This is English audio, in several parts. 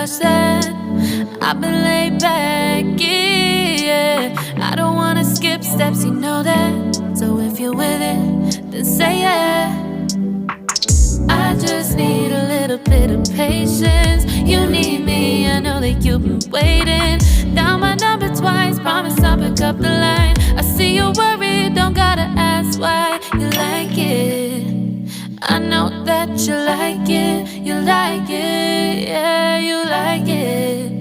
rush that. I've been laid back, yeah. I don't wanna skip steps, you know that. So if you're with it, then say yeah. I just need a little bit of patience. You need me, I know that you've been waiting. Down my number twice, promise I'll pick up the line. I see you worried, don't gotta ask why. You like it, I know that you like it. You like it, yeah, you like it.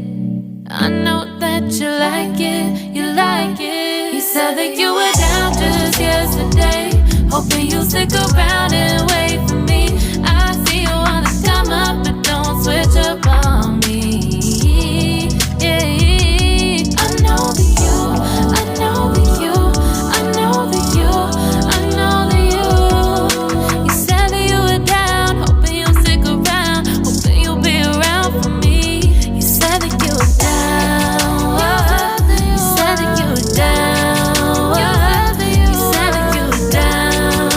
I know that you like it, you like it. You said that you were down just yesterday, hoping you'll stick around and wait for me. I see you wanna come up, but don't switch up on me. Yeah. I know that you, I know that you, I know that you, I know that you. You said that you were down, hoping you'll stick around, hoping you'll be around for me. You said that you were down, you said that you were down, you said that you were down,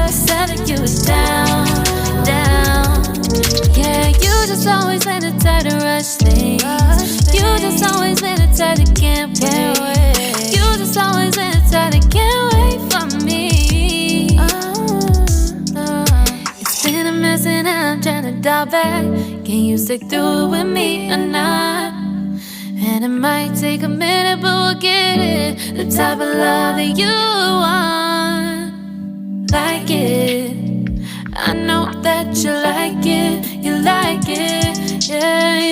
you said that you were down, down. Yeah, you just always been the type to rush things. You just always been the type that can't wait. You just always been the type that can't wait for me. It's been a mess and I'm trying to dial back. Can you stick through it with me or not? And it might take a minute, but we'll get it. The type of love that you want, like it. I know that you like it, yeah.